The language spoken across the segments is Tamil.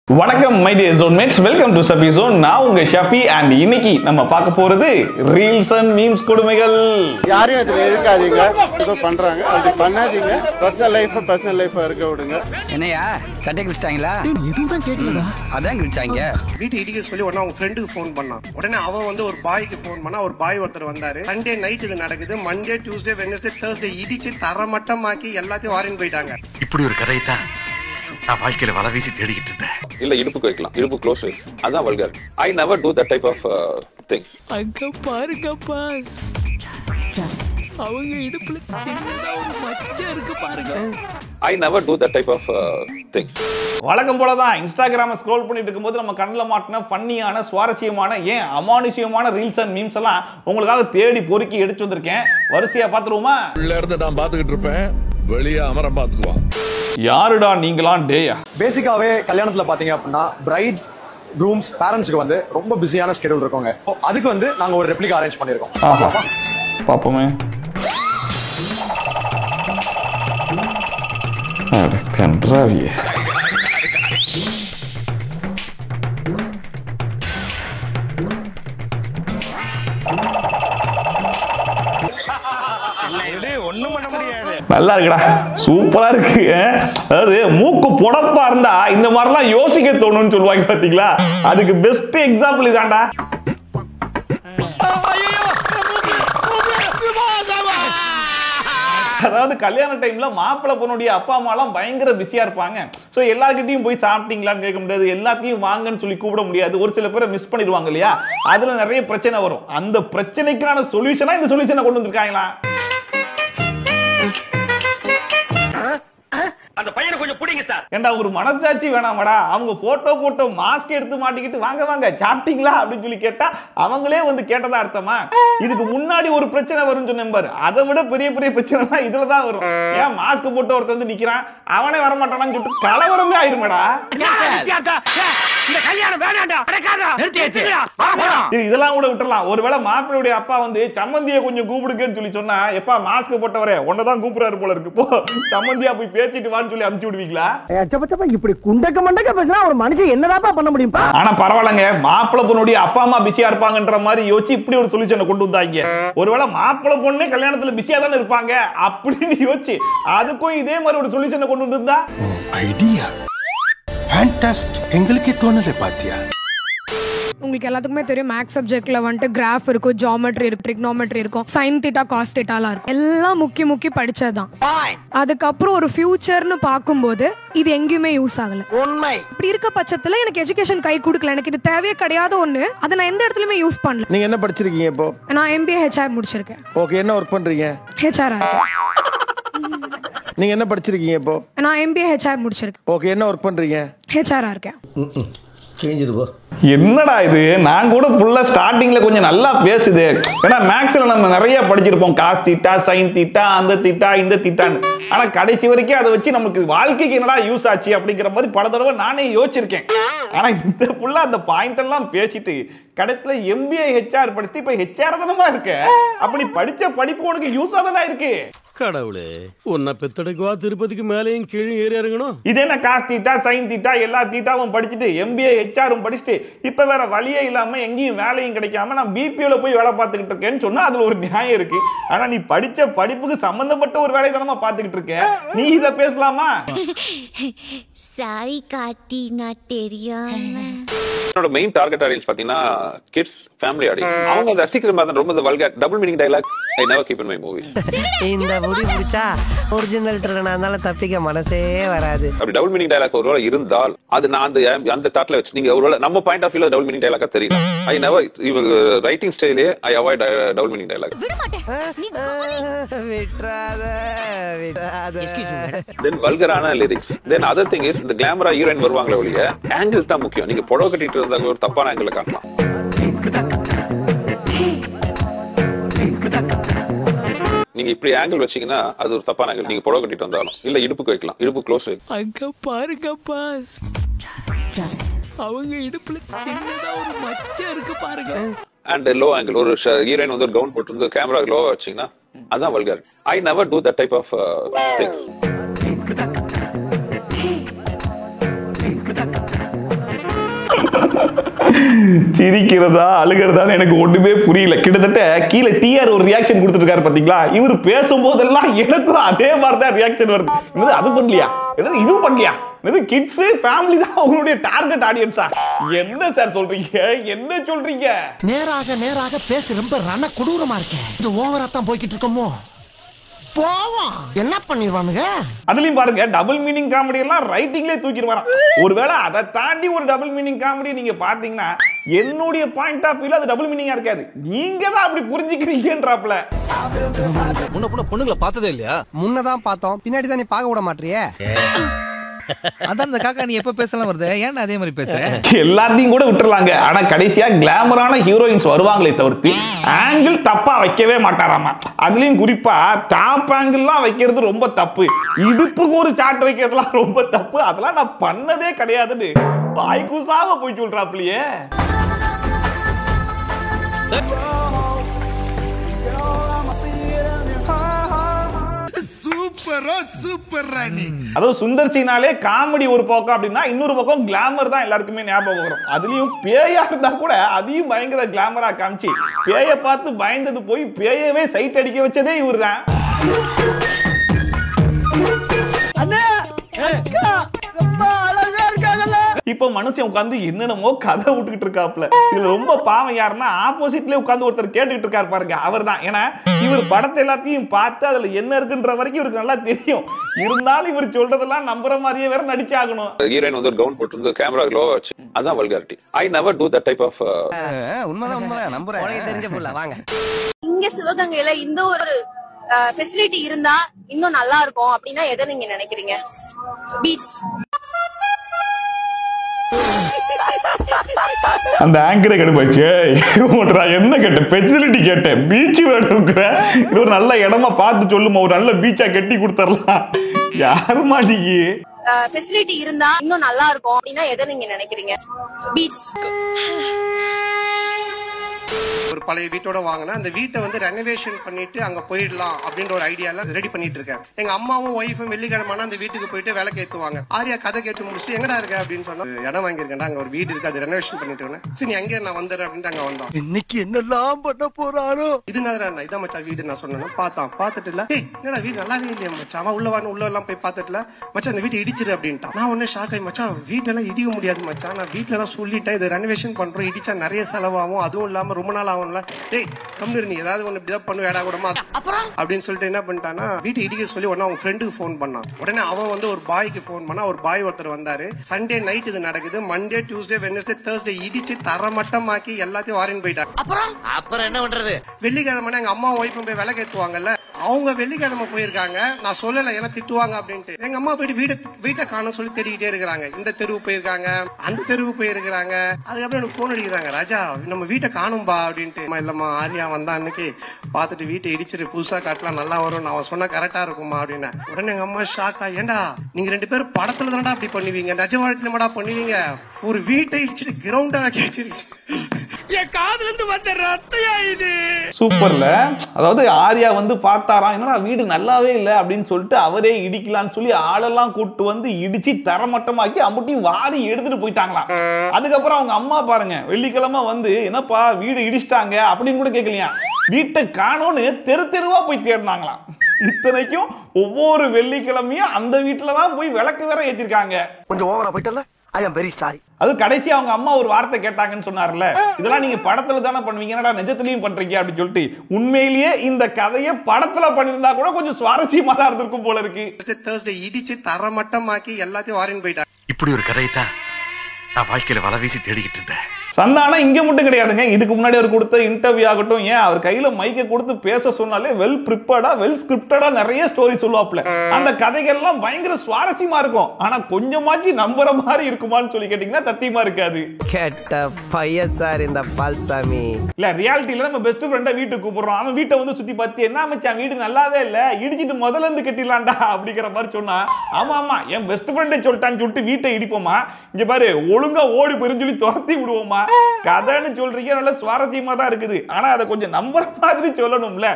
வணக்கம் my dear zonemates, welcome to Shafi zone. நான் உங்க ஷஃபி அண்ட் இன்னைக்கு நம்ம பார்க்க போறது ரீல்ஸ் அண்ட் மீம்ஸ் கொடுமைகள். யாரையும் அதுல இருக்காதீங்க, ஏதோ பண்றாங்க, அப்படி பண்ணாதீங்க. பர்சனல் லைஃபா இருக்க விடுங்க. என்னையா சட்டை கிழிச்சிட்டாங்களா? எதுவும் கேட்கலடா. அதான் கிழிச்சாங்க. வீட்டு இடிக்க சொல்லி உடனே அவங்க ஃப்ரெண்டுக்கு ஃபோன் பண்ணான். உடனே அவன் வந்து ஒரு பாய்க்கு ஃபோன் பண்ணா, ஒரு பாய் ஒருத்தர் வந்தாரு. சண்டே நைட் இது நடக்குது. மண்டே, டியூஸ்டே, வெட்னஸ்டே, தேர்ஸ்டே இடிச்சு தரமட்டமாக்கி எல்லாத்தையும் வாரின்னு போயிட்டாங்க. இப்படி ஒரு கதை தான் நான் வாழ்க்கையில வலை வீசி தேடிக்கிட்டு இருந்தேன். இல்ல இடுப்புக்கு வைக்கலாம், இடுப்பு க்ளோஸ் அதான் vulgar. I never do that type of things. அங்க பாருங்கப்பா, அவங்க இடுப்புல சின்னதா ஒரு மச்சம் இருக்கு பாருங்க. I never do that type of things. வழக்கம் போலதான் இன்ஸ்டாகிராம ஸ்க்ரோல் பண்ணிட்டு இருக்கும்போது நம்ம கண்ணில் மாட்டின ஃபன்னியான, சுவாரஸ்யமான, ஏன் அமானுஷ்யமான ரீல்ஸ் அண்ட் மீம்ஸ் எல்லாம் உங்களுக்காக தேடி பொறுக்கி எடுத்து வந்திருக்கேன். வரிசையா பாத்துருவோமா? உள்ள இருந்து நான் பாத்துக்கிட்டு இருப்பேன், வெளியே அமரம் பாத்துக்குவான். யாருடா நீங்களாம் டேயா? பேசிக்காவே கல்யாணத்துல பாத்தீங்க அப்படின்னா பிரைட்ஸ், க்ரூம்ஸ், பேரண்ட்ஸ்க்கு வந்து ரொம்ப பிஸியான ஸ்கெடியூல் இருக்குங்க. அதுக்கு வந்து நாங்க ஒரு ரெப்ளிகா அரேஞ்ச் பண்ணிருக்கோம். பாப்போமே. கன்றாவியே. நல்லா இருக்குடா, சூப்பரா இருக்கு. அதாவது மூக்கு புடப்பா இருந்தா இந்த மாதிரிலாம் யோசிக்க தோணும்னு சொல்லுவாங்க பாத்தீங்களா? அதுக்கு பெஸ்ட் எக்ஸாம்பிள் இதாண்டா. அதாவது கல்யாண டைம்ல மாப்பிள்ளை பொண்ணுடைய அப்பா அம்மா எல்லாம் பயங்கர பிஸியா இருப்பாங்க. சோ எல்லார்கிட்டையும் போய் சாப்பிட்டீங்களான்னு கேட்க முடியாது, எல்லாத்தையும் வாங்கன்னு சொல்லி கூப்பிட முடியாது. ஒரு சில பேரை மிஸ் பண்ணிடுவாங்க இல்லையா? அதுல நிறைய பிரச்சனை வரும். அந்த பிரச்சனைக்கான சொல்யூஷனா இந்த சொல்யூஷனை கொண்டு வந்திருக்காங்களா? அந்த பையனை கொஞ்சம் புடிங்க சார். ஏண்டா ஒரு மனசாட்சி வேணாமடா? அவங்க போட்டோ மாஸ்க் எடுத்து மாட்டிக்கிட்டு வாங்க வாங்க சாப்பிட்டீங்களா அப்படின்னு சொல்லி கேட்டா அவங்களே வந்து கேட்டதா அர்த்தமா? இதுக்கு முன்னாடி ஒரு பிரச்சனை வரும் சொன்னேன் பாரு, அதை விட பெரிய பெரிய பிரச்சனை இதுலதான் வரும். ஏன் மாஸ்க் போட்டு ஒருத்தர் வந்து நிக்கிறான், அவனே வரமாட்டானான்னு சொல்லிட்டு கலவரமே ஆயிருமேடா. இதெல்லாம் கூட விட்டுறலாம். ஒருவேளை மாப்பிள்ளையுடைய அப்பா வந்து சம்மந்தியை கொஞ்சம் கூப்பிடுங்கன்னு சொல்லி சொன்னா, எப்பா மாஸ்க் போட்டவரே உன்னதான் கூப்பிடுறாரு போல இருக்கு, போ சம்மந்தியா போய் பேசிட்டு வான்னு சொல்லி அனுப்பிச்சு விடுவீங்களா? இப்படி குண்டக்க மண்டக்க பேசினா ஒரு மனுஷன் என்னதாப்பா பண்ண முடியும்? ஆனா பரவாயில்லங்க, மாப்பிள்ளை பொண்ணுடைய அப்பா அம்மா பிஸியா இருப்பாங்கன்ற மாதிரி யோசிச்சு இப்படி ஒரு சொல்யூஷனை கொண்டு வந்தாங்க. ஒருவேளை மாப்பிள்ளை பொண்ணு கல்யாணத்துல பிஸியா தானே இருப்பாங்க அப்படின்னு யோசிச்சு அதுக்கும் இதே மாதிரி ஒரு சொல்யூஷனை கொண்டு வந்திருந்தா ஐடியா ஃபேண்டாஸ்டிக். எங்களுக்கே தோணல பாத்தியா? உங்களுக்கு எல்லாத்துக்குமே தெரியும், மேக்ஸ் சப்ஜெக்ட்ல வந்துட்டு கிராஃப் இருக்கும், ஜியோமெட்ரி இருக்கும், ட்ரிக்னோமெட்ரி இருக்கும், சைன் தீட்டா காஸ் தீட்டாலாம் இருக்கும். எல்லாம் முக்கி படிச்சதுதான். அதுக்கப்புறம் ஒரு ஃபியூச்சர்னு பார்க்கும்போது இது எங்கேயுமே யூஸ் ஆகல. உண்மை. இப்படி இருக்க பட்சத்துல எனக்கு எஜுகேஷன் கை கொடுக்கல, எனக்கு இது தேவையே கிடையாத ஒண்ணு, அதை நான் எந்த இடத்துலயுமே யூஸ் பண்ணல. நீங்க என்ன படிச்சிருக்கீங்க இப்போ? நான் MBA HR முடிச்சிருக்கேன். ஓகே, என்ன ஒர்க் பண்றீங்க? HR நீங்க என்ன படிச்சிருக்கீங்க இப்போ? நான் MBA HR முடிச்சிருக்கேன். ஓகே, என்ன ஒர்க் பண்றீங்க? HR இருக்கேன். என்னடா இது? நான் கூட ஃபுல்லா ஸ்டார்டிங்ல கொஞ்சம் நல்லா பேசுது. ஏன்னா மேக்ஸ்ல நம்ம நிறைய படிச்சிருப்போம், காஸ் தீட்டா, சைன் தீட்டா, அந்த தீட்டா, இந்த தீட்டான்னு. ஆனா கடைசி வரைக்கும் அதை வச்சு நமக்கு வாழ்க்கைக்கு என்னடா யூஸ் ஆச்சு அப்படிங்கிற மாதிரி பல தடவை நானே யோசிச்சிருக்கேன். ஆனா இந்த ஃபுல்லா அந்த பாயிண்ட் எல்லாம் பேசிட்டு கடைசியில MBA HR படிச்சுட்டு இப்ப HR தானமா இருக்க. அப்படி படிச்ச படிப்பு உனக்கு யூஸ் தானே இருக்கு. கடவுளே, உன்னை பெத்தெடுக்குவா திருப்பதிக்கு மேலேயும் கீழே ஏறி இறங்கணும். இது என்ன காஸ் தீட்டா, சைன் தீட்டா, எல்லா தீட்டாவும் படிச்சுட்டு MBA HRம் படிச்சுட்டு இப்ப வேற வழியே இல்லாம எங்கேயும் வேலையும் கிடைக்காம நான் BPOல போய் வேலை பார்த்துக்கிட்டு இருக்கேன்னு சொன்னா அதுல ஒரு நியாயம் இருக்கு. ஆனா நீ படிச்ச படிப்புக்கு சம்பந்தப்பட்ட ஒரு வேலை தானமா பார்த்துக்கிட்டு இருக்க, நீ இத பேசலாமா? சாரி கார்த்தி, நான் தெரியாம. என்னோட மெயின் டார்கெட் ஆடியன்ஸ் பாத்தீங்கன்னா கிட்ஸ், ஃபேமிலி ஆடியன்ஸ். அவங்க அதை ரசிக்கிற மாதிரி ரொம்ப vulgar double meaning dialogue I never keep in my movies. இந்த முடி முடிச்சா ஒரிஜினல் ட்ரெண்டனால தப்பிக்க மனசே வராது. அப்படி டபுள் மீனிங் டயலாக் ஒருவேளை இருந்தால் அது நான் அந்த தாட்ல வச்சு நீங்க ஒருவேளை நம்ம பாயிண்ட் ஆஃப் வியூல டபுள் மீனிங் டயலாக்கா தெரியல. ஐ நெவர் ரைட்டிங் ஸ்டைலே I avoid double meaning dialogue. Then வல்கரான lyrics. Then other thing is இந்த கிளாமரா ஹீரோயின் வருவாங்களே ஒழிய ஆங்கிள் தான் முக்கியம். நீங்க புடவை கட்டிட்டு இருந்தாங்க ஒரு தப்பான ஆங்கிள் காட்டலாம். நீங்க இப்படி ஆங்கிள் வச்சீங்கன்னா அது ஒரு தப்பான ஆங்கிள். நீங்க புடவை கட்டிட்டு வந்தாலும் இல்ல இடுப்புக்கு வைக்கலாம், இடுப்பு க்ளோஸ். அங்க பாருங்கப்பா, அவங்க இடுப்புல சின்னதா ஒரு மச்சம் இருக்கு பாருங்க. அண்ட் லோ ஆங்கிள், ஒரு ஹீரோயின் வந்து ஒரு கவுன் போட்டு கேமரா லோவா வச்சீங்கன்னா அதான் vulgar. I never do that type of things. சிரிக்கிறதா அழுகிறதான்னு எனக்கு ஒண்ணுமே புரியல. கிட்டத்தட்ட கீழே டிஆர் ஒரு ரியாக்ஷன் கொடுத்துருக்காரு பாத்தீங்களா? இவர் பேசும்போதெல்லாம் எனக்கும் அதே மாதிரி தான் ரியாக்ஷன் வருது. என்னது அது பண்ணலையா, என்னது இது பண்ணலையா, என்னது கிட்ஸ் ஃபேமிலி தான் அவங்களுடைய டார்கெட் ஆடியன்ஸா? என்ன சார் சொல்றீங்க, என்ன சொல்றீங்க? நேராக பேச ரொம்ப ரண கொடூரமா இருக்கேன். இது ஓவரா தான் போய்கிட்டு இருக்கோமோ? போவோம், என்ன பண்ணிடுவானுங்க? அதுலயும் பாருங்க, டபுள் மீனிங் காமெடி எல்லாம் ரைட்டிங்லேயே தூக்கிடுவாராம். ஒருவேளை அதை தாண்டி ஒரு டபுள் மீனிங் காமெடி நீங்க பாத்தீங்கன்னா என்னுடைய பாயிண்ட் ஆஃப் வியூல அது டபுள் மீனிங்கா இருக்காது. நீங்க தான் அப்படி புரிஞ்சுக்கிறீங்கன்றாப்ல. முன்ன பொண்ணுங்களை பார்த்ததே இல்லையா? முன்னதான் பார்த்தோம், பின்னாடி தான் நீ பார்க்க விட மாட்டியே. அதான் இந்த காக்கா நீ எப்ப பேசலாம் வருது, ஏன்டா அதே மாதிரி பேசுற? எல்லாத்தையும் கூட விட்டுறலாங்க, ஆனா கடைசியா கிளாமரான ஹீரோயின்ஸ் வருவாங்களே தவிர்த்து ஆங்கிள் தப்பா வைக்கவே மாட்டாராமா. அதுலயும் குறிப்பா டாப் ஆங்கிள்லாம் வைக்கிறது ரொம்ப தப்பு, இடுப்புக்கு ஒரு சாட் வைக்கிறதுலாம் ரொம்ப தப்பு, அதெல்லாம் நான் பண்ணதே கிடையாதுன்னு வாய்க்கூசாம போய் சொல்றாப்லையே. அதாவது சுந்தர் சீனாலே காமெடி ஒரு பக்கம் அப்படின்னா இன்னொரு பக்கம் கிளாமர் தான் எல்லாருக்குமே ஞாபகம் வரும். அதுலயும் பேயா இருந்தா கூட அதையும் பயங்கர கிளாமரா காமிச்சு பேயை பார்த்து பயந்தது போய் பேயவே சைட் அடிக்க வச்சதே இவர் தான். இப்ப மனுஷன் உட்கார்ந்து என்னென்னமோ கதை விட்டுக்கிட்டு இருக்காப்ல. இதுல ரொம்ப பாவம் யாருன்னா ஆப்போசிட்ல உட்கார்ந்து ஒருத்தர் கேட்டுக்கிட்டு இருக்காரு பாருங்க, அவர் தான். ஏன்னா இவர் படத்தை எல்லாத்தையும் பார்த்து அதுல என்ன இருக்குன்ற வரைக்கும் இவருக்கு நல்லா தெரியும். இருந்தாலும் இவர் சொல்றதெல்லாம் நம்புற மாதிரியே வேற நடிச்சாகணும். ஹீரோயின் வந்து கவுன் போட்டு கேமரா லோ வச்சு, அதான் vulgarity. I never do that type of. உண்மைதான் நம்புறேன். தெரிஞ்ச புள்ள வாங்க. இங்க சிவகங்கையில இந்த ஒரு ஃபெசிலிட்டி இருந்தா இன்னும் நல்லா இருக்கும் அப்படின்னா எதை நீங்க நினைக்கிறீங்க? பீச். அந்த ஆங்கரை கடுப்பாச்சு. என்ன கேட்டேன், ஃபெசிலிட்டி கேட்டேன், பீச் வேணுங்கிற. இது ஒரு நல்ல இடமா பார்த்து சொல்லுமா, ஒரு நல்ல பீச்சா கட்டி கொடுத்துடலாம். யாருமா நீ? ஃபெசிலிட்டி இருந்தா இன்னும் நல்லா இருக்கும் அப்படின்னா எதை நீங்க நினைக்கிறீங்க? பீச். ஒரு பழைய வீட்டோட வாங்கினா அந்த வீட்டை வந்து ரெனோவேஷன் பண்ணிட்டு அங்க போயிடலாம் அப்படின்ற ஒரு ஐடியால ரெடி பண்ணிட்டு இருக்கேன். எங்க அம்மாவும் ஒய்ஃபும் வெள்ளிக்கிழமை அந்த வீட்டுக்கு போயிட்டு விளக்கு ஏத்துவாங்க. ஆரியா கதை கேட்டு முடிச்சுட்டு எங்கடா இருக்க அப்படின்னு சொன்னா, இடம் வாங்கியிருக்கேன், அங்க ஒரு வீடு இருக்கு, அது ரெனோவேஷன் பண்ணிட்டு இருக்கேன். சரி அங்கே நான் வந்துடுறேன் அப்படின்ட்டு அங்க வந்தான். இன்னைக்கு என்னெல்லாம் பண்ண போறாரோ இது நான் இதான் மச்சா வீடு நான் சொன்னேன். பார்த்துட்டு இல்ல, என்னடா வீடு நல்லாவே இல்லையா மச்சா, அவன் உள்ள எல்லாம் போய் பார்த்துட்டுல மச்சா அந்த வீட்டை இடிச்சிரு அப்படின்ட்டான். நான் ஒன்னே ஷாக் ஆகி, மச்சா வீட்டெல்லாம் இடிக்க முடியாது மச்சா, நான் வீட்டுல எல்லாம் சொல்லிட்டேன், இது ரெனோவேஷன் பண்றோம், இடிச்சா நிறைய செலவாகும், அதுவும் இல்லாம ரொம்ப நாள் ஆகும்ல, டேய் கம்னு நீ ஏதாவது ஒண்ணு இப்படிதான் பண்ணு வேடா கூடமா அப்படின்னு சொல்லிட்டு என்ன பண்ணிட்டானா, வீட்டை இடிக்க சொல்லி உடனே அவங்க ஃப்ரெண்டுக்கு போன் பண்ணான். உடனே அவன் வந்து ஒரு பாய்க்கு போன் பண்ணா, ஒரு பாய் ஒருத்தர் வந்தாரு. சண்டே நைட் இது நடக்குது, மண்டே டியூஸ்டே வெட்னஸ்டே தர்ஸ்டே இடிச்சு தரமட்டமாக்கி எல்லாத்தையும் வாரின்னு போயிட்டாங்க. அப்புறம் என்ன பண்றது? வெள்ளிக்கிழமை எங்க அம்மா ஒய்ஃபும் போய் விளக்கேத்துவாங்கல்ல, அவங்க வெள்ளிக்கிழமை போயிருக்காங்க. நான் சொல்லல ஏன்னா திட்டுவாங்க அப்படின்ட்டு. எங்க அம்மா போயிட்டு வீட்டை காண சொல்லி தேடிக்கிட்டே இருக்கிறாங்க. இந்த தெருவு போயிருக்காங்க, அந்த தெருவு போயிருக்காங்க. அதுக்கப்புறம் எனக்கு போன் அடிக்கிறாங்க, ராஜா நம்ம வீட்டை காணும்பா அப்படின்ட்டு. இல்லம்மா ஆரியா வந்தா அன்னைக்கு பாத்துட்டு வீட்டை இடிச்சிரு, புதுசா காட்டலாம், நல்லா வரும், அவன் சொன்னா கரெக்டா இருக்குமா அப்படின்னு. உடனே எங்க அம்மா ஷாக்கா, ஏண்டா நீங்க ரெண்டு பேரும் படத்துல தானடா அப்படி பண்ணுவீங்க, நிஜ வாழ்க்கையில மாடா பண்ணுவீங்க, ஒரு வீட்டை இடிச்சிட்டு கிரவுண்டா வச்சிருக்கீங்க. சூப்பர்ல. அதாவது ஆர்யா வந்து பார்த்தாராம், என்னடா வீடு நல்லாவே இல்லை அப்படின்னு சொல்லிட்டு அவரே இடிக்கலான்னு சொல்லி ஆளெல்லாம் கூட்டு வந்து இடிச்சு தரமட்டமாக்கி அம்புட்டியும் வாரி எடுத்துட்டு போயிட்டாங்களாம். அதுக்கப்புறம் அவங்க அம்மா பாருங்க, வெள்ளிக்கிழமை வந்து என்னப்பா வீடு இடிச்சிட்டாங்க அப்படின்னு கூட கேட்கலையா, வீட்டை காணோன்னு தெருவா போய் தேடினாங்களாம். இத்தனைக்கும் ஒவ்வொரு வெள்ளிக்கிழமையும் அந்த வீட்டுல தான் போய் விளக்கு வேற ஏத்திருக்காங்க. கொஞ்சம் ஓவரா போயிட்டல, ஐ அம் வெரி சாரி. அது கடைசி அவங்க அம்மா ஒரு வார்த்தை கேட்டாங்கன்னு சொன்னார்ல, இதெல்லாம் நீங்க படத்துல தானே பண்ணுவீங்க, என்னடா நிஜத்திலையும் பண்றீங்க அப்படின்னு சொல்லிட்டு. உண்மையிலேயே இந்த கதையை படத்துல பண்ணிருந்தா கூட கொஞ்சம் சுவாரஸ்யமா தான் இருந்திருக்கும் போல இருக்கு. தர்ஸ்டே இடிச்சு தரமட்டமாக்கி எல்லாத்தையும் வாரின்னு போயிட்டாங்க. இப்படி ஒரு கதையை தான் நான் வாழ்க்கையில வலை வீசி தேடிக்கிட்டு இருந்தேன். சந்தானா இங்க மட்டும் கிடையாதுங்க, இதுக்கு முன்னாடி அவர் கொடுத்த இன்டர்வியூ ஆகட்டும், ஏன் அவர் கையில மைக்கை கொடுத்து பேச சொன்னாலே வெல் ப்ரிப்பேர்டா வெல் ஸ்கிரிப்டடா நிறைய ஸ்டோரி சொல்லுவாப்ல. அந்த கதைகள்லாம் பயங்கர சுவாரஸ்யமா இருக்கும். ஆனா கொஞ்சமாச்சு நம்புற மாதிரி இருக்குமான்னு சொல்லி கேட்டீங்கன்னா தத்தியமா இருக்காது. கேட்ட பையன் சார் இந்த பால்சாமி. இல்ல ரியாலிட்டியில நம்ம பெஸ்ட் ஃப்ரெண்டை வீட்டுக்கு கூப்பிடுறோம், அவன் வீட்டை வந்து சுத்தி பார்த்து என்ன மச்சான் வீடு நல்லாவே இல்ல, இடிச்சிட்டு முதல்ல இருந்து கட்டிடலாம்டா அப்படிங்கிற மாதிரி சொன்னா, ஆமா என் பெஸ்ட் ஃப்ரெண்டை சொல்லிட்டான்னு சொல்லிட்டு வீட்டை இடிப்போமா, இங்க பாரு ஒழுங்கா ஓடி போயிருந்து சொல்லி துரத்தி விடுவோமா, கதைன்னு சொல்றீங்க, நல்ல சுவாரஸ்யமா தான் இருக்குது. ஆனா அதை கொஞ்சம் நம்புற மாதிரி சொல்லணும்ல.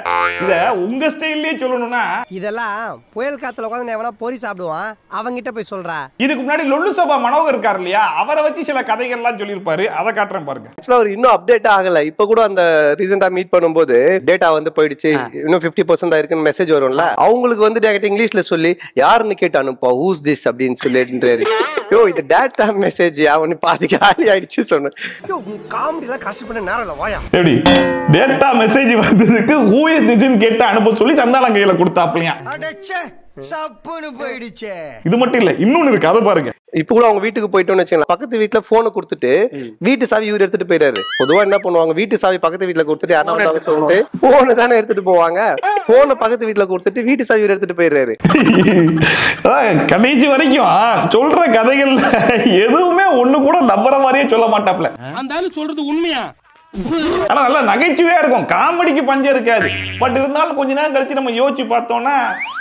இத உங்க ஸ்டைல்லயே சொல்லணும்னா இதெல்லாம் புயல் காத்துல உட்காந்து எவனா பொறி சாப்பிடுவான், அவங்கிட்ட போய் சொல்றா. இதுக்கு முன்னாடி லொல்லு சபா மனோகர் இருக்காரு இல்லையா, அவரை வச்சு சில கதைகள்லாம் சொல்லியிருப்பாரு. அதை காட்டுறேன் பாருங்க. ஆக்சுவலா அவர் இன்னும் அப்டேட் ஆகல. இப்ப கூட அந்த ரீசெண்டா மீட் பண்ணும்போது டேட்டா வந்து போயிடுச்சு, இன்னும் 50% தான் இருக்குன்னு மெசேஜ் வரும்ல. அவங்களுக்கு வந்து டேரக்ட் இங்கிலீஷ்ல சொல்லி யாருன்னு கேட்டு அனுப்பா, ஹூஸ் திஸ் அப்படின்னு சொல்லிட்டு, யோ இது டேட்டா மெசேஜ் அவனு பாதி காலி ஆயிடுச்சு சொன்னேன். காமெடில கஷ்ட பண்ண நேரம்ல வாயா. எப்படி டேட்டா மெசேஜ் வந்ததுக்கு ஹூ இஸ் திஸ்ன்னு கேட்டு அனுப்ப சொல்லி சந்தானம் கையில கொடுத்தாப்லையா. அடச்சே சப்புன்னு போயிடுச்சே. இது மட்டும் இல்ல, இன்னொன்னு இருக்கு, அதை பாருங்க. இப்ப கூட அவங்க வீட்டுக்கு போயிட்டோம்னு வச்சுக்கலாம், பக்கத்து வீட்டுல போனை கொடுத்துட்டு வீட்டு சாவி இவர் எடுத்துட்டு போயிடாரு. பொதுவா என்ன பண்ணுவாங்க, வீட்டு சாவி பக்கத்து வீட்டுல கொடுத்துட்டு யாரா வந்தாங்க சொல்லிட்டு போனை தானே எடுத்துட்டு போவாங்க. போனை பக்கத்து வீட்டுல கொடுத்துட்டு வீட்டு சாவி இவர் எடுத்துட்டு போயிடுறாரு. கடைசி வரைக்கும் சொல்ற கதைகள்ல எதுவுமே ஒண்ணு கூட நம்புற மாதிரியே சொல்ல மாட்டாப்ல. அந்த ஆளு சொல்றது உண்மையா? ஆனா நல்லா நகைச்சுவையா இருக்கும், காமெடிக்கு பஞ்சம் இருக்காது. பட் இருந்தாலும் கொஞ்ச நேரம் கழிச்சு நம்ம யோசிச்சு பார்த்தோம்னா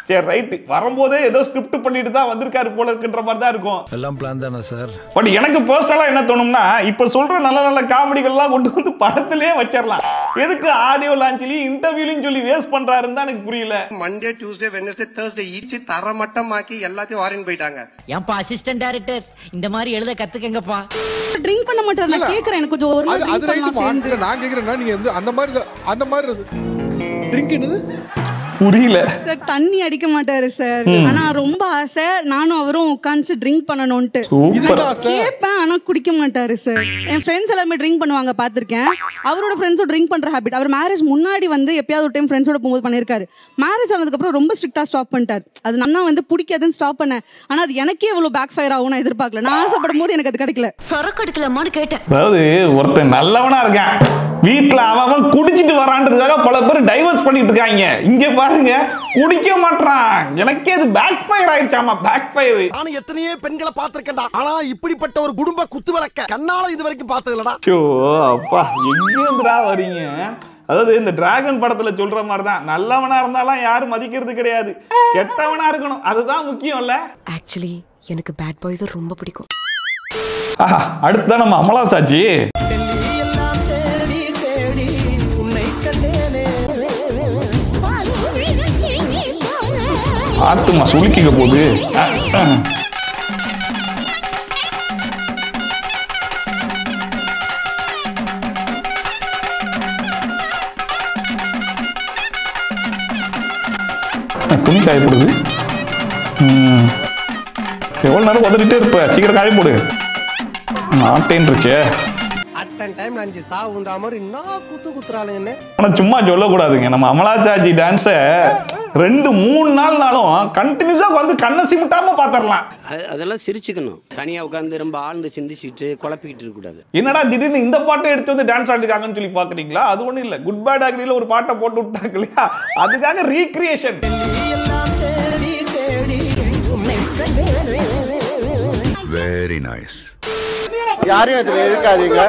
சரி ரைட், வரும்போதே ஏதோ ஸ்கிரிப்ட் பண்ணிட்டு தான் வந்திருக்காரு போல இருக்குன்ற மாதிரி தான் இருக்கும். எல்லாம் பிளான் தானே சார். பட் எனக்கு பர்சனலா என்ன தோணும்னா, இப்ப சொல்ற நல்ல நல்ல காமெடிகள்லாம் கொண்டு வந்து படத்திலேயே வச்சிடலாம். எதுக்கு ஆடியோ லான்ச்லயும் இன்டர்வியூலயும் சொல்லி வேஸ்ட் பண்றாருன்னு தான் எனக்கு புரியல. மண்டே டியூஸ்டே வெட்னஸ்டே தேர்ஸ்டே ஈச்சி தரமட்டமாக்கி எல்லாத்தையும் வாரின் போயிட்டாங்க. ஏன்பா அசிஸ்டன்ட் டைரக்டர் இந்த மாதிரி எழுத கத்துக்கங்கப்பா. ட்ரிங்க் பண்ண மாட்டாரு. நான் கேக்குறேன், எனக்கு கொஞ்சம் ஒரு நாள் ட்ரிங்க் பண்ணலாம் சேர்ந்து. நான் கேக்குறேன்னா நீங்க வந்து அந்த மாதிரி ட்ரிங்க் என்னது புரியல சார். தண்ணி அடிக்க மாட்டாரு சார். ஆனா ரொம்ப ஆசை நானும் அவரும் உட்காந்து ட்ரிங்க் பண்ணணும்ட்டு கேட்பேன், ஆனா குடிக்க மாட்டாரு சார். என் ஃப்ரெண்ட்ஸ் எல்லாமே ட்ரிங்க் பண்ணுவாங்க பாத்திருக்கேன். அவரோட ஃப்ரெண்ட்ஸோட ட்ரிங்க் பண்ற ஹேபிட். அவர் மேரேஜ் முன்னாடி வந்து எப்பயாவது ஒரு டைம் ஃப்ரெண்ட்ஸோட போகும்போது பண்ணிருக்காரு. மேரேஜ் ஆனதுக்கு அப்புறம் ரொம்ப ஸ்ட்ரிக்டா ஸ்டாப் பண்ணிட்டாரு. அது நான் வந்து பிடிக்காதுன்னு ஸ்டாப் பண்ணேன். ஆனா அது எனக்கே இவ்வளவு பேக் ஃபயர் ஆகும் நான் எதிர்பார்க்கல. நான் ஆசைப்படும் போது எனக்கு அது கிடைக்கல. சரக்கு எடுக்கலாமான்னு கேட்டேன். அதாவது ஒருத்தன் நல்லவனா இருக்கான், வீட்டுல அவன் குடிச்சிட்டு வரான்றதுக்காக பல பேர் டைவர்ஸ் பண்ணிட்டு இருக்காங்க. இங்க பாருங்க, குடிக்க மாட்டான். எனக்கே அது பேக் ஃபயர் ஆயிடுச்சாமா, பேக் ஃபயர். நான் எத்தனையோ பெண்களை பார்த்திருக்கேன்டா, ஆனா இப்படிப்பட்ட ஒரு குடும்ப குத்து விளக்க கண்ணால இது வரைக்கும் பார்த்ததில்லடா. ஷோ அப்பா, எங்கேருந்துடா வரீங்க? அதாவது இந்த டிராகன் படத்துல சொல்ற மாதிரி தான், நல்லவனா இருந்தாலும் யாரும் மதிக்கிறது கிடையாது, கெட்டவனா இருக்கணும், அதுதான் முக்கியம் இல்ல. ஆக்சுவலி எனக்கு பேட் பாய்ஸ் ரொம்ப பிடிக்கும். அடுத்த நம்ம அமலா சாச்சி ஆத்துமா சுளுக்கிக்க போகுது. துணி காய போடுது. எவ்வளவு நேரம் உதறிட்டே இருப்ப, சீக்கிரம் காய போடு. மாட்டேன்ருச்சே. அட்டன் டைம் 5 சாவு உண்டா மாதிரி நான் குத்துறாளுங்கன்னு. ஆனா சும்மா சொல்லக்கூடாதுங்க, நம்ம அமலா சாச்சி டான்ஸை 2-3 நாள்னாலும் கண்டினியூஸா வந்து கண்ணை சிமிட்டாம பாத்திரலாம். அதெல்லாம் சிரிச்சுக்கணும். தனியா உட்காந்து ரொம்ப ஆழ்ந்து சிந்திச்சுட்டு குழப்பிக்கிட்டு இருக்க கூடாது. என்னடா திடீர்னு இந்த பாட்டை எடுத்து வந்து டான்ஸ் ஆடிருக்காங்கன்னு சொல்லி பாக்குறீங்களா? அது ஒண்ணும் இல்ல, குட் பேட் அக்ரில ஒரு பாட்டை போட்டு விட்டாங்க இல்லையா, அதுக்காக ரீக்ரியேஷன். Very nice. யாரையும் அதில் இருக்காதீங்க.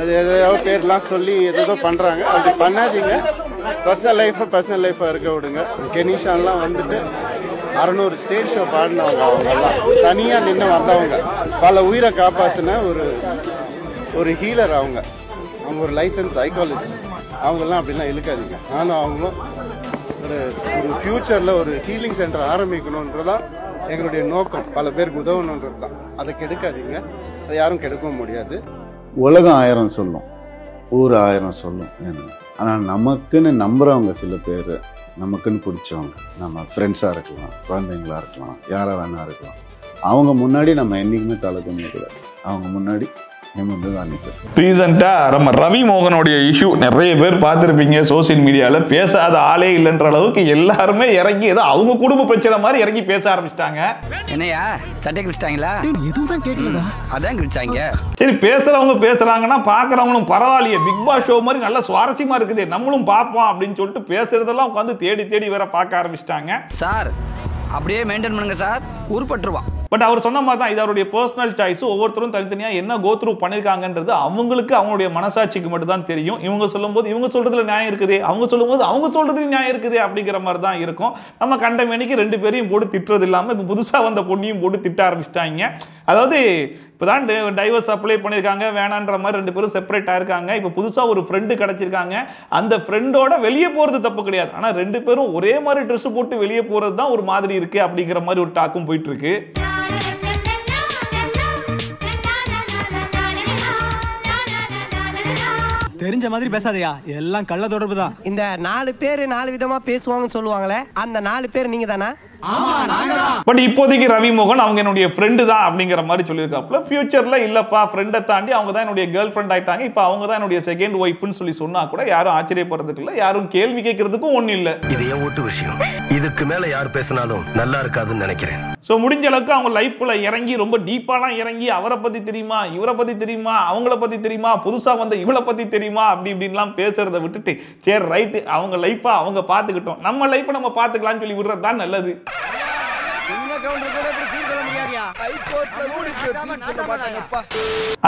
அது ஏதோ பேர்லாம் சொல்லி ஏதோ பண்ணுறாங்க, அப்படி பண்ணாதீங்க. பர்சனல் லைஃப்பை இருக்க விடுங்க. கெனிஷான்லாம் வந்துட்டு 600 ஸ்டேஜ் ஷோ பாடினவங்க, அவங்கெல்லாம் தனியாக நின்று வந்தவங்க, பல உயிரை காப்பாற்றின ஒரு ஹீலர். அவங்க ஒரு லைசன்ஸ் சைக்காலஜிஸ்ட். அவங்கெல்லாம் அப்படிலாம் இழுக்காதீங்க. நானும் அவங்களும் ஒரு ஃபியூச்சரில் ஒரு ஹீலிங் சென்டர் ஆரம்பிக்கணுன்றதான் எங்களுடைய நோக்கம். பல பேருக்கு உதவணுன்றது தான். அதை கெடுக்காதீங்க, அதை யாரும் கெடுக்கவும் முடியாது. உலகம் 1000 சொல்லும், ஊர் 1000 சொல்லும். ஆனால் நமக்குன்னு நம்புறவங்க சில பேர், நமக்குன்னு பிடிச்சவங்க, நம்ம ஃப்ரெண்ட்ஸாக இருக்கலாம், குழந்தைங்களா இருக்கலாம், யாராக வேணா இருக்கலாம், அவங்க முன்னாடி நம்ம என்றைக்குமே தலை குனியக்கூடாது. அவங்க முன்னாடி ரீசெண்டா நம்ம ரவி மோகனுடைய இஷ்யூ நிறைய பேர் பார்த்துருப்பீங்க சோசியல் மீடியால. பேசாத ஆளே இல்லைன்ற அளவுக்கு எல்லாருமே இறங்கி ஏதோ அவங்க குடும்ப பிரச்சனை மாதிரி இறங்கி பேச ஆரம்பிச்சிட்டாங்க. என்னையா சட்டை கிழிச்சிட்டாங்களா? எதுவும் கேட்கலடா, அதான் கிழிச்சாங்க. சரி, பேசுறவங்க பேசுறாங்கன்னா பாக்குறவங்களும் பரவாயில்லையே, பிக் பாஸ் ஷோ மாதிரி நல்லா சுவாரஸ்யமா இருக்குது, நம்மளும் பார்ப்போம் அப்படின்னு சொல்லிட்டு பேசுறதெல்லாம் உட்காந்து தேடி தேடி வேற பார்க்க ஆரம்பிச்சிட்டாங்க. சார் அப்படியே மெயின்டைன் பண்ணுங்க சார், உருப்பட்டுருவான். பட் அவர் சொன்ன மாதிரி தான் இது அவருடைய பர்சனல் சாய்ஸ். ஒவ்வொருத்தரும் தனித்தனியா என்ன கோ த்ரூ பண்ணிருக்காங்கன்றது அவங்களுக்கு அவங்களுடைய மனசாட்சிக்கு மட்டும் தான் தெரியும். இவங்க சொல்லும்போது இவங்க சொல்றதுல நியாயம் இருக்குது, அவங்க சொல்லும்போது அவங்க சொல்றதுல நியாயம் இருக்குது அப்படிங்கிற மாதிரி தான் இருக்கும். நம்ம கண்டமேனிக்கு 2 பேரையும் போட்டு திட்டுறது இல்லாம இப்ப புதுசா வந்த பொண்ணையும் போட்டு திட்ட ஆரம்பிச்சிட்டாங்க. அதாவது இப்பதான் டைவர்ஸ் அப்ளை பண்ணிருக்காங்க, வேணான்ற மாதிரி 2 பேரும் செப்பரேட் ஆயிருக்காங்க. இப்ப புதுசா ஒரு ஃப்ரெண்டு கிடைச்சிருக்காங்க. அந்த ஃப்ரெண்டோட வெளியே போறது தப்பு கிடையாது, ஆனா 2 பேரும் ஒரே மாதிரி ட்ரெஸ் போட்டு வெளியே போறது தான் ஒரு மாதிரி இருக்கு அப்படிங்கிற மாதிரி ஒரு டாக்கும் போயிட்டு இருக்கு. தெரிஞ்ச மாதிரி பேசாதயா, எல்லாம் கள்ள தொடர்பு தான். இந்த 4 பேர் 4 விதமா பேசுவாங்கன்னு சொல்லுவாங்களே, அந்த 4 பேர் நீங்க தானா? பட் இப்போதைக்கு ரவி மோகன் அவங்க என்னுடைய ஃப்ரெண்டு தான் அப்படிங்கிற மாதிரி சொல்லியிருக்காப்புல. ஃபியூச்சர்ல இல்லப்பா ஃப்ரெண்டை தாண்டி அவங்க தான் என்னுடைய கேர்ள் ஃப்ரெண்ட் ஆயிட்டாங்க, இப்போ அவங்க தான் என்னுடைய செகண்ட் ஒய்ஃப்னு சொல்லி சொன்னா கூட யாரும் ஆச்சரியப்படுறதுக்கு இல்லை, யாரும் கேள்வி கேட்கறதுக்கும் ஒன்றும் இல்லை. இது ஏன் ஓட்டு விஷயம், இதுக்கு மேல யார் பேசினாலும் நல்லா இருக்காதுன்னு நினைக்கிறேன். ஸோ முடிஞ்ச அளவுக்கு அவங்க லைஃப்குள்ள இறங்கி ரொம்ப டீப்பாலாம் இறங்கி அவரை பத்தி தெரியுமா, இவரை பத்தி தெரியுமா, அவங்கள பத்தி தெரியுமா, புதுசா வந்த இவளை பத்தி தெரியுமா அப்படி இப்படின்லாம் பேசுறதை விட்டுட்டு சரி ரைட்டு அவங்க லைஃபா அவங்க பார்த்துக்கிட்டோம், நம்ம லைஃப்பை நம்ம பார்த்துக்கலாம்னு சொல்லி விடுறது தான் நல்லது.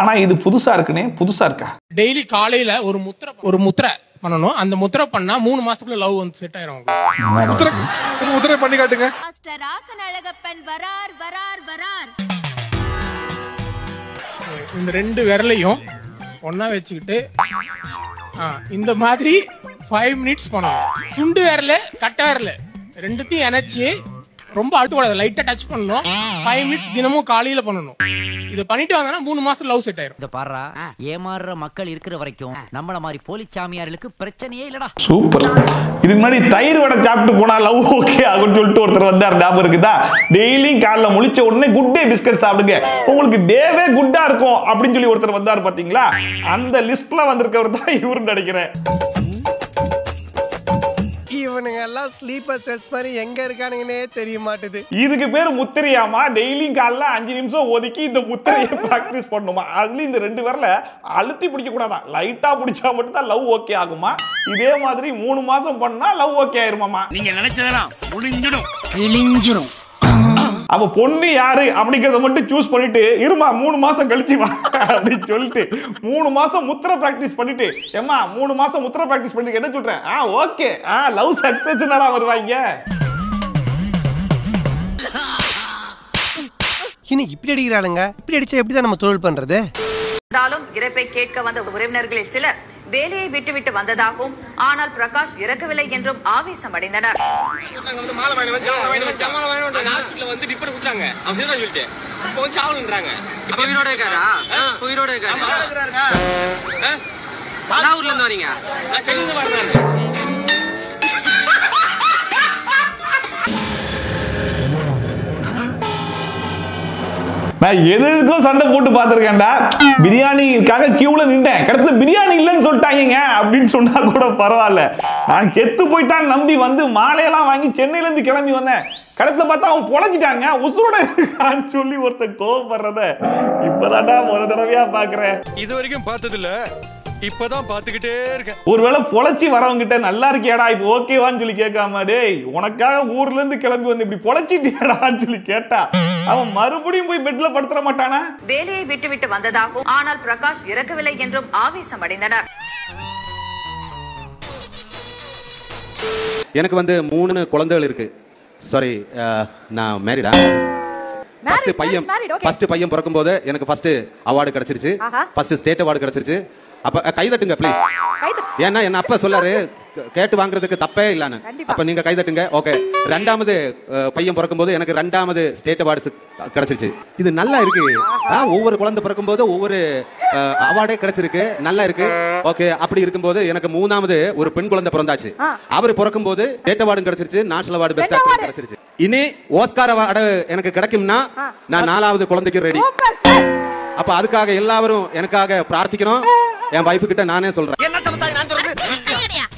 ஆனா இது புதுசா இருக்குனே, புதுசா இருக்கா? டெய்லி காலையில ஒரு முத்திரை பண்ணணும். அந்த முத்திரை பண்ணா 3 மாசத்துக்குள்ள லவ் வந்து செட் ஆயிரும். முத்திரை பண்ணி காட்டுங்க. ராசனழகப்பன் வரார் வரார் வரார். இந்த 2 விரலையும் ஒன்னா வச்சுக்கிட்டு இந்த மாதிரி 5 மினிட்ஸ் பண்ணணும். சுண்டு விரல கட்ட விரல 2த்தையும் இணைச்சி ரொம்ப அழுத்தக்கூடாது, லைட்டா டச் பண்ணணும். 5 மினிட்ஸ் தினமும் காலையில பண்ணணும். இத பண்ணிட்டு வந்தா 3 மாசத்துல லவ் செட் ஆயிரும். இந்த பாறா ஏமாறுற மக்கள் இருக்கிற வரைக்கும் நம்மள மாதிரி போலி சாமியார்களுக்கு பிரச்சனையே இல்லடா. சூப்பர். இதுக்கு முன்னாடி தயிர் வடை சாப்பிட்டு போனா லவ் ஓகே ஆகும்னு சொல்லிட்டு ஒருத்தர் வந்தார், ஞாபகம் இருக்குதா? டெய்லி காலைல முழிச்ச உடனே குட் டே பிஸ்கட் சாப்பிடுங்க, உங்களுக்கு டேவே குட்டா இருக்கும் அப்படின்னு சொல்லி ஒருத்தர் வந்தார் பாத்தீங்களா? அந்த லிஸ்ட்ல வந்திருக்கவர் தான் இவருன்னு நினைக்கிறேன். இவனுங்க எல்லாம் ஸ்லீப்பர் செல்ஸ் மாதிரி எங்க இருக்கானுங்கன்னே தெரிய மாட்டேது. இதுக்கு பேர் முத்திரையாமா? டெய்லியும் காலைல 5 நிமிஷம் ஒதுக்கி இந்த முத்திரையை பிராக்டிஸ் பண்ணுமா? அதுலயும் இந்த 2 வரல அழுத்தி பிடிக்க கூடாதான், லைட்டா பிடிச்சா மட்டும் தான் லவ் ஓகே ஆகுமா? இதே மாதிரி 3 மாசம் பண்ணா லவ் ஓகே ஆயிருமாமா? நீங்க நினைச்சதெல்லாம் முடிஞ்சிடும், கிழிஞ்சிரும். அப்ப பொண்ணு யாரு அப்படிங்கறத மட்டும் சூஸ் பண்ணிட்டு இருமா 3 மாசம் கழிச்சு வா அப்படின்னு சொல்லிட்டு 3 மாசம் முத்திரை பிராக்டிஸ் பண்ணிட்டு ஏமா 3 மாசம் முத்திரை பிராக்டிஸ் பண்ணிட்டு என்ன சொல்றேன், ஓகே லவ் சக்சஸ் என்னடா வருவாங்க. இன்னும் இப்படி அடிக்கிறானுங்க, இப்படி அடிச்சா எப்படிதான் நம்ம தொழில் பண்றது? இறப்பை கேட்க வந்த உறவினர்களில் சிலர் வேலையை விட்டுவிட்டு வந்ததாகவும் ஆனால் பிரகாஷ் இறக்கவில்லை என்றும் ஆவேசம் அடைந்தனர். நான் எதுக்கும் சண்டை போட்டு பார்த்திருக்கேன்டா. பிரியாணிக்காக கியூல நின்றேன், கடத்துல பிரியாணி இல்லைன்னு சொல்லிட்டாங்க அப்படின்னு சொன்னா கூட பரவாயில்ல. நான் செத்து போயிட்டான்னு நம்பி வந்து மாலையெல்லாம் வாங்கி சென்னையில இருந்து கிளம்பி வந்தேன், கடத்துல பார்த்தா அவன் பொழைச்சிட்டாங்க உசுரோட சொல்லி ஒருத்தன் கோவப்படுறத இப்பதான்டா முதல் தடவையா பாக்குறேன். இது வரைக்கும் பார்த்தது இல்ல, இப்பதான் பாத்துக்கிட்டே இருக்கேன். ஒருவேளை பொழைச்சி வரவங்க கிட்ட நல்லா இருக்கியாடா இப்ப ஓகேவான்னு சொல்லி கேட்காம, டேய் உனக்காக ஊர்ல இருந்து கிளம்பி வந்து இப்படி பொழைச்சிட்டியாடான்னு சொல்லி கேட்டா அவன் மறுபடியும் போய் பெட்ல படுத்துற மாட்டானா? வேலையை விட்டுவிட்டு வந்ததாகவும் ஆனால் பிரகாஷ் இறக்கவில்லை என்றும் ஆவேசம் அடைந்தனர். எனக்கு வந்து 3 குழந்தைகள் இருக்கு. சாரி, நான் மேரிடா. ஃபர்ஸ்ட் பையன் பிறக்கும் போது எனக்கு ஃபர்ஸ்ட் அவார்டு கிடைச்சிருச்சு, ஃபர்ஸ்ட் ஸ்டேட் அவார்டு கிடைச்சிருச்சு. அப்ப கைதட்டுங்க ப்ளீஸ், ஏன்னா என்ன அப்பா சொல்லாரு கேட்டு வாங்குறதுக்கு தப்பே இல்லன்னு. அப்ப நீங்க கைதட்டுங்க. ஓகே. 2வது பையன் பிறக்கும் போது எனக்கு 2வது ஸ்டேட் அவார்டு கிடைச்சிருச்சு. இது நல்லா இருக்கு. ஒவ்வொரு குழந்தை பிறக்கும் போது ஒவ்வொரு அவார்டே கிடைச்சிருக்கு, நல்லா இருக்கு. ஓகே. அப்படி இருக்கும்போது எனக்கு 3வது ஒரு பெண் குழந்தை பிறந்தாச்சு. அவர் பிறக்கும் போது ஸ்டேட் அவார்டு கிடைச்சிருச்சு, நேஷனல் அவார்டு பெஸ்ட் ஆக்டர் கிடைச்சிருச்சு. இனி ஆஸ்கார் அவார்டு எனக்கு கிடைக்கும்னா நான் 4வது குழந்தைக்கு ரெடி. அப்ப அதுக்காக எல்லாரும் எனக்காக பிரார்த்திக்கணும். என் வைஃப் கிட்ட நானே சொல்றேன். என்ன சொல்றா நான் சொல்றது?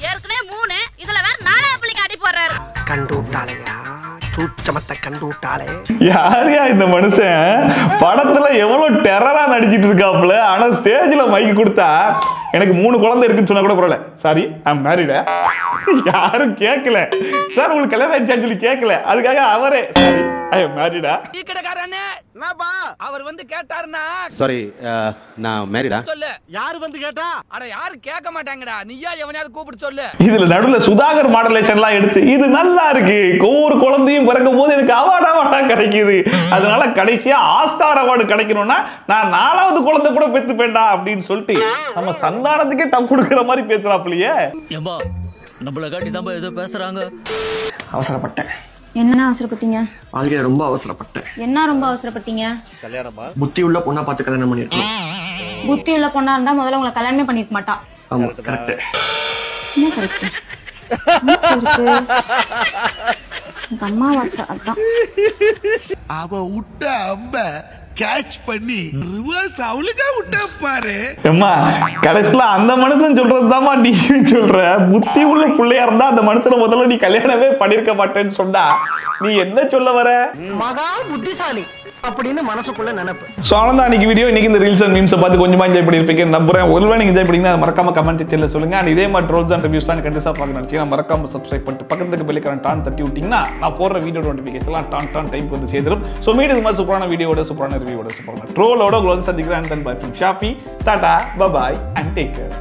ஏற்கனவே 3 இதுல வேற 4வது புள்ளிக்கு அடி போறாரு. கண்டு விட்டாளையா, சூச்சமத்தை கண்டு விட்டாளே. யாரையா இந்த மனுஷன்? படத்துல எவ்வளவு டெரரா நடிச்சிட்டு இருக்காப்ல, ஆனா ஸ்டேஜ்ல மைக் கொடுத்தா எனக்கு 3 குழந்தை இருக்குன்னு சொன்னா கூட பரவாயில்ல, சாரி ஐ அம் மேரிட், யாரும் கேட்கல சார் உங்களுக்கு கல்யாணம் ஆயிடுச்சான்னு சொல்லி கேட்கல, அதுக்காக அவரே சாரி ஐ அம் மேரிடா. டீ கடைக்காரனே என்னப்பா அவர் வந்து கேட்டாருன்னா சாரி நான் மேரிடா. சொல்லு யார் வந்து கேட்டா? அட யாரு கேட்க மாட்டாங்கடா, நீயா எவனையாவது கூப்பிட்டு சொல்லு. இதுல நடுவுல சுதாகர் மாடலேஷன்லாம் எடுத்து இது நல்லா இருக்கு, ஒவ்வொரு குழந்தையும் பிறக்கும் போது எனக்கு அவார்டா கிடைக்குது, அதனால கடைசியா ஆஸ்கார் அவார்டு கிடைக்கணும்னா நான் 4வது குழந்தை கூட பெத்து பேண்டா அப்படின்னு சொல்லிட்டு நம்ம சந்தானத்துக்கே டப் கொடுக்குற மாதிரி பேசுறாப்லையே. ஏம்பா நம்மள காட்டி தான் ஏதோ பேசுறாங்க. அவசரப்பட்டேன். என்ன அவசரப்பட்டீங்க? வாழ்க்கையில ரொம்ப அவசரப்பட்டேன். என்ன ரொம்ப அவசரப்பட்டீங்க? கல்யாணமா? புத்தி உள்ள பொண்ணா பார்த்து கல்யாணம் பண்ணிருக்கணும். புத்தி உள்ள பொண்ணா இருந்தா முதல்ல உங்களை கல்யாணமே பண்ணிருக்க மாட்டா. ஆமா கரெக்ட். என்ன கரெக்ட்? அம்மாவாசை அதான் அவ விட்ட அம்ப கேட்ச் பண்ணி ரிவர்ஸ் அவளுக்கா விட்டா பாரு. அம்மா கடைசியில அந்த மனுஷன் சொல்றதுதாம்மா நீ சொல்ற. புத்தி உள்ள பிள்ளையா இருந்தா அந்த மனுஷனை முதல்ல நீ கல்யாணமே பண்ணிருக்க மாட்டேன்னு சொன்னா நீ என்ன சொல்ல வர? மகா புத்திசாலி அப்படின்னு மனசுக்குள்ள நினைப்பு. சோ அவ்வளவுதான் இன்னைக்கு வீடியோ. இன்னைக்கு இந்த ரீல்ஸ் அண்ட் மீம்ஸை பார்த்து கொஞ்சமா என்ஜாய் பண்ணிருப்பீங்கன்னு நம்புறேன். ஒருவேளை நீங்க என்ஜாய் பண்ணீங்கன்னா மறக்காம கமெண்ட் செக்ஷன்ல சொல்லுங்க. அண்ட் இதே மாதிரி ட்ரோல்ஸ் அண்ட் ரிவ்யூஸ்லாம் கண்டிப்பா பார்க்க நினைச்சீங்கன்னா மறக்காம சப்ஸ்கிரைப் பண்ணிட்டு பக்கத்துக்கு பெல் ஐகான் டான் தட்டி விட்டீங்கன்னா நான் போடுற வீடியோ நோட்டிஃபிகேஷன்லாம் டான் டைம் வந்து சேர்ந்துடும். சோ மீட் இது மாதிரி சூப்பரான வீடியோட சூப்பரான ரிவ்யூவோட சூப்பரான ட்ரோலோட உங்களை சந்திக்கிறேன். And then bye from Shafi. Tata bye and take care.